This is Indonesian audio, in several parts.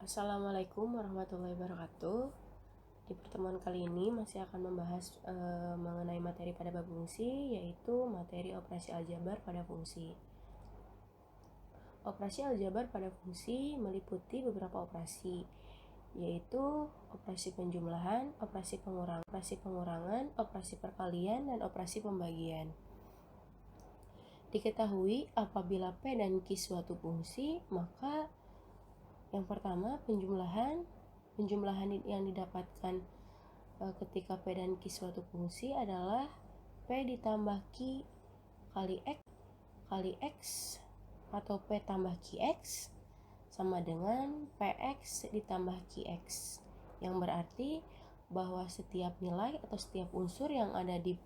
Assalamualaikum warahmatullahi wabarakatuh. Di pertemuan kali ini masih akan membahas mengenai materi pada bab fungsi, yaitu materi operasi aljabar pada fungsi. Operasi aljabar pada fungsi meliputi beberapa operasi, yaitu operasi penjumlahan, operasi pengurangan, operasi perkalian, dan operasi pembagian. Diketahui apabila P dan Q suatu fungsi, maka yang pertama penjumlahan yang didapatkan ketika P dan Q suatu fungsi adalah P ditambah Q kali X atau P tambah QX sama dengan PX ditambah QX, yang berarti bahwa setiap nilai atau setiap unsur yang ada di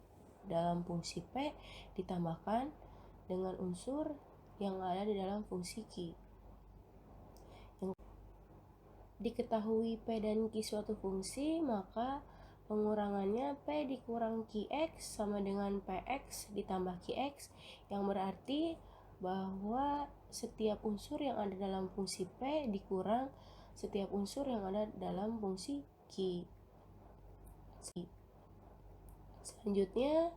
dalam fungsi P ditambahkan dengan unsur yang ada di dalam fungsi Q. Diketahui P dan Q suatu fungsi, maka pengurangannya P dikurang QX sama dengan PX ditambah QX, yang berarti bahwa setiap unsur yang ada dalam fungsi P dikurang setiap unsur yang ada dalam fungsi Q. Selanjutnya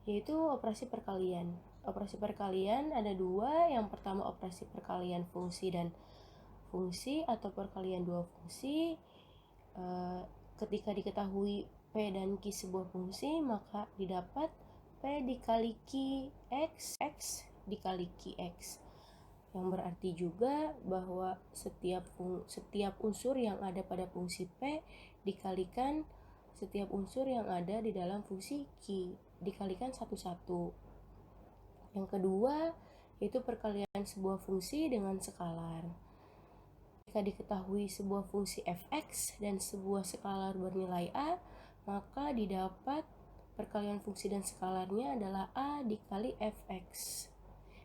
yaitu operasi perkalian. Operasi perkalian ada dua. Yang pertama operasi perkalian fungsi dan fungsi atau perkalian dua fungsi. Ketika diketahui P dan Q sebuah fungsi, maka didapat P dikali QX dikali QX, yang berarti juga bahwa setiap unsur yang ada pada fungsi P dikalikan setiap unsur yang ada di dalam fungsi Q, dikalikan satu-satu. Yang kedua yaitu perkalian sebuah fungsi dengan skalar. Jika diketahui sebuah fungsi fx dan sebuah skalar bernilai a, maka didapat perkalian fungsi dan skalarnya adalah a dikali fx,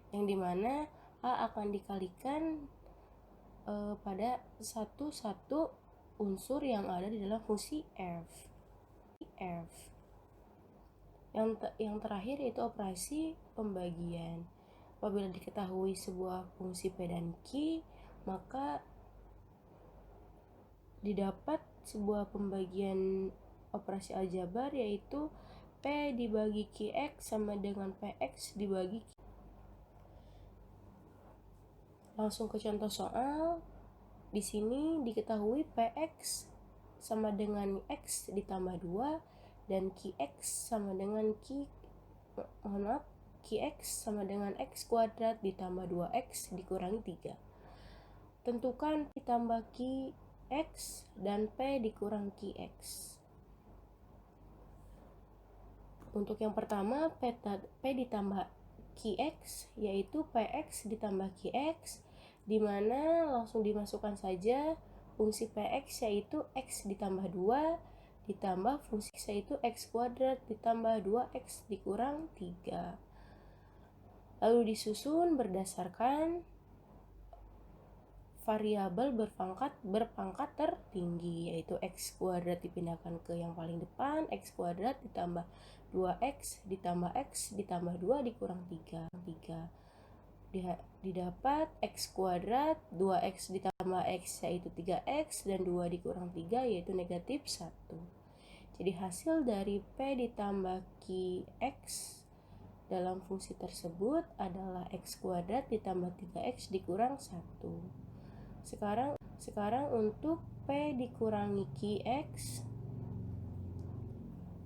yang dimana a akan dikalikan pada satu-satu unsur yang ada di dalam fungsi f. Yang terakhir yaitu operasi pembagian. Apabila diketahui sebuah fungsi P dan Q, maka didapat sebuah pembagian operasi aljabar, yaitu P dibagi QX sama dengan PX dibagi Q. Langsung ke contoh soal. Di sini diketahui PX sama dengan X ditambah 2 dan QX sama dengan QX sama dengan X kuadrat ditambah 2X dikurangi 3. Tentukan P ditambah QX dan P dikurang QX. Untuk yang pertama P ditambah QX yaitu PX ditambah QX, dimana langsung dimasukkan saja fungsi PX yaitu X ditambah 2 ditambah fungsi X yaitu X kuadrat ditambah 2X dikurang 3. Lalu disusun berdasarkan variabel berpangkat tertinggi, yaitu X kuadrat dipindahkan ke yang paling depan, X kuadrat ditambah 2X ditambah X ditambah 2 dikurang 3. Didapat X kuadrat 2X ditambah X yaitu 3X dan 2 dikurang 3 yaitu negatif 1. Jadi hasil dari P ditambah QX dalam fungsi tersebut adalah X kuadrat ditambah 3X dikurang 1. Sekarang untuk P dikurangi QX,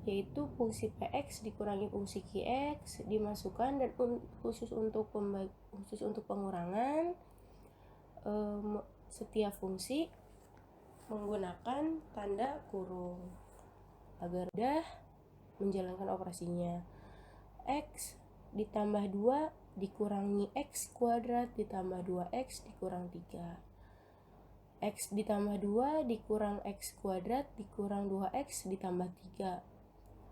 yaitu fungsi PX dikurangi fungsi QX dimasukkan, dan khusus untuk pengurangan setiap fungsi menggunakan tanda kurung agar mudah menjalankan operasinya. X ditambah 2 dikurangi X kuadrat ditambah 2X dikurang 3. X ditambah 2 dikurang X kuadrat dikurang 2X ditambah 3.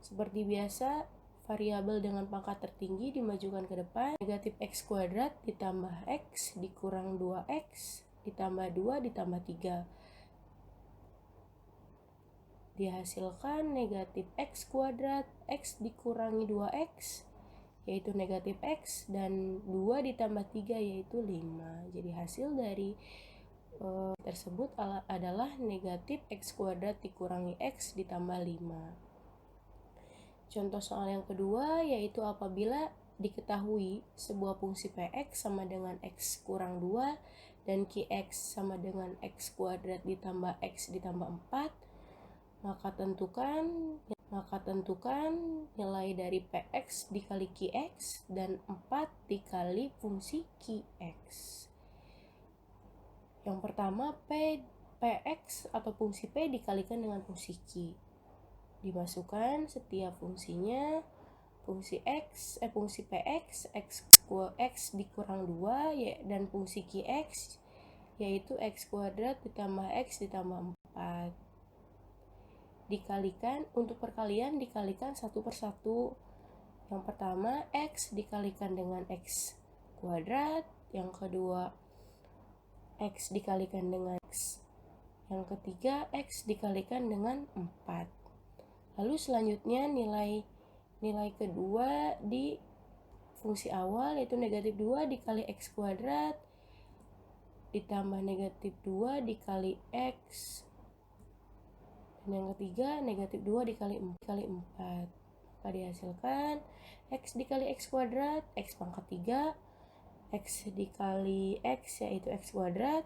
Seperti biasa, variabel dengan pangkat tertinggi dimajukan ke depan. Negatif X kuadrat ditambah X dikurang 2X ditambah 2 ditambah 3. Dihasilkan negatif X kuadrat X dikurangi 2X yaitu negatif X, dan 2 ditambah 3 yaitu 5. Jadi hasil dari tersebut adalah negatif x kuadrat dikurangi x ditambah 5. Contoh soal yang kedua yaitu apabila diketahui sebuah fungsi px sama dengan x kurang 2 dan qx sama dengan x kuadrat ditambah x ditambah 4, maka tentukan nilai dari px dikali qx dan 4 dikali fungsi qx. Yang pertama, px atau fungsi p dikalikan dengan fungsi q. Dimasukkan setiap fungsinya, fungsi px x dikurang 2 dan fungsi qx yaitu x kuadrat ditambah x ditambah 4. Dikalikan, untuk perkalian dikalikan satu persatu. Yang pertama x dikalikan dengan x kuadrat, yang kedua x dikalikan dengan x, yang ketiga x dikalikan dengan 4. Lalu selanjutnya nilai kedua di fungsi awal yaitu negatif 2 dikali x kuadrat ditambah negatif 2 dikali x, dan yang ketiga negatif 2 dikali 4. Maka dihasilkan x dikali x kuadrat, x pangkat 3, x dikali x yaitu x kuadrat,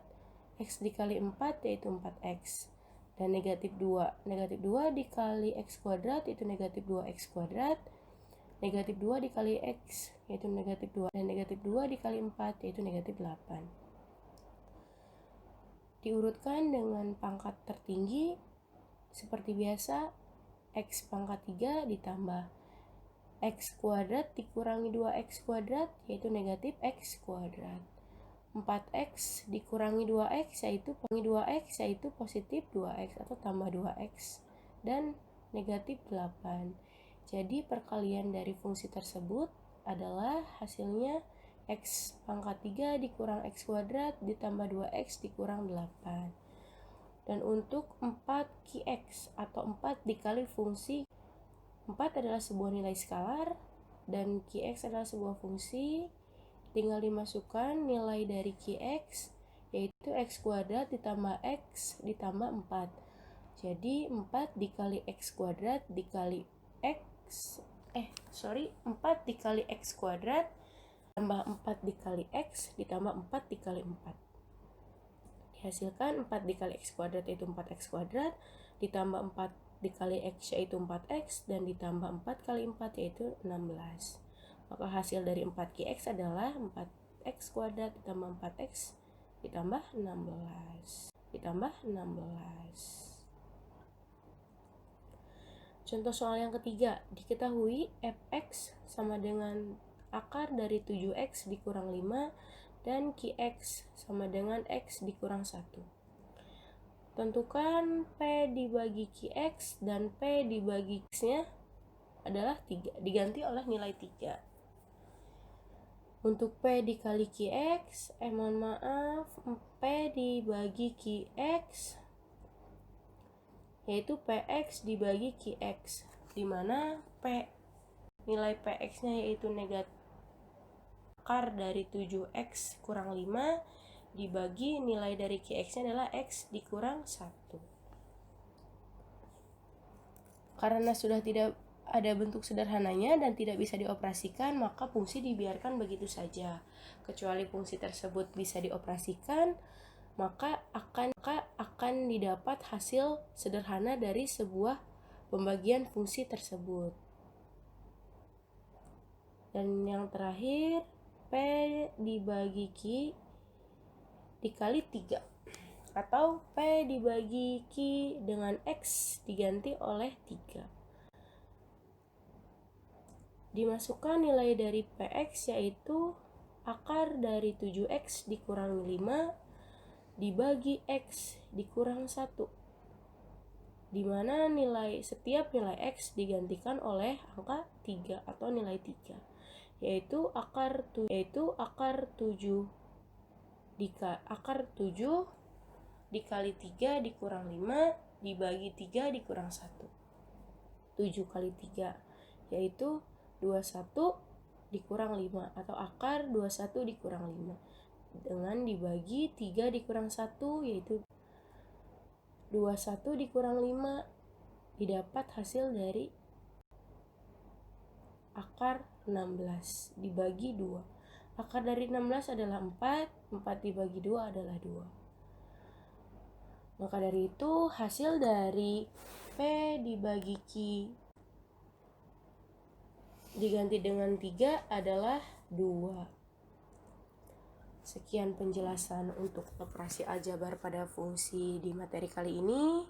x dikali 4 yaitu 4x, dan negatif 2 dikali x kuadrat itu negatif 2x kuadrat, negatif 2 dikali x yaitu negatif 2, dan negatif 2 dikali 4 yaitu negatif 8. Diurutkan dengan pangkat tertinggi seperti biasa, x pangkat 3 ditambah x kuadrat dikurangi 2x kuadrat yaitu negatif x kuadrat. 4x dikurangi 2x yaitu positif 2x atau tambah 2x, dan negatif 8. Jadi perkalian dari fungsi tersebut adalah hasilnya x pangkat 3 dikurang x kuadrat ditambah 2x dikurang 8. Dan untuk 4qx atau 4 dikali fungsi, 4 adalah sebuah nilai skalar dan qx adalah sebuah fungsi. Tinggal dimasukkan nilai dari qx yaitu x kuadrat ditambah x ditambah 4. Jadi 4 dikali x kuadrat dikali 4 dikali x kuadrat tambah 4 dikali x ditambah 4 dikali 4. Dihasilkan 4 dikali x kuadrat yaitu 4x kuadrat ditambah 4 dikali x yaitu 4x dan ditambah 4 kali 4 yaitu 16. Maka hasil dari 4qx adalah 4x kuadrat ditambah 4x ditambah 16. Contoh soal yang ketiga, diketahui fx sama dengan akar dari 7x dikurang 5 dan qx sama dengan x dikurang 1. Tentukan p dibagi qx dan p dibagi x-nya adalah 3, diganti oleh nilai 3. Untuk p dikali qx, p dibagi qx yaitu px dibagi qx, dimana nilai px nya yaitu negatif akar dari 7x kurang 5 dibagi nilai dari qx nya adalah x dikurang 1. Karena sudah tidak ada bentuk sederhananya dan tidak bisa dioperasikan, maka fungsi dibiarkan begitu saja. Kecuali fungsi tersebut bisa dioperasikan, maka akan didapat hasil sederhana dari sebuah pembagian fungsi tersebut. Dan yang terakhir, p dibagi q dikali 3 atau p dibagi q dengan x diganti oleh 3. Dimasukkan nilai dari px yaitu akar dari 7x dikurangi 5 dibagi x dikurang 1, dimana setiap nilai x digantikan oleh angka 3 atau nilai 3, yaitu akar 7 dikali 3 dikurang 5 dibagi 3 dikurang 1. 7 kali 3 yaitu 21 dikurang 5 atau akar 21 dikurang 5. dengan dibagi 3 dikurang 1, yaitu 21 dikurang 5, didapat hasil dari akar 16 dibagi 2. Akar dari 16 adalah 4, 4 dibagi 2 adalah 2. Maka dari itu hasil dari P dibagi Q diganti dengan 3 adalah 2. Sekian penjelasan untuk operasi aljabar pada fungsi di materi kali ini.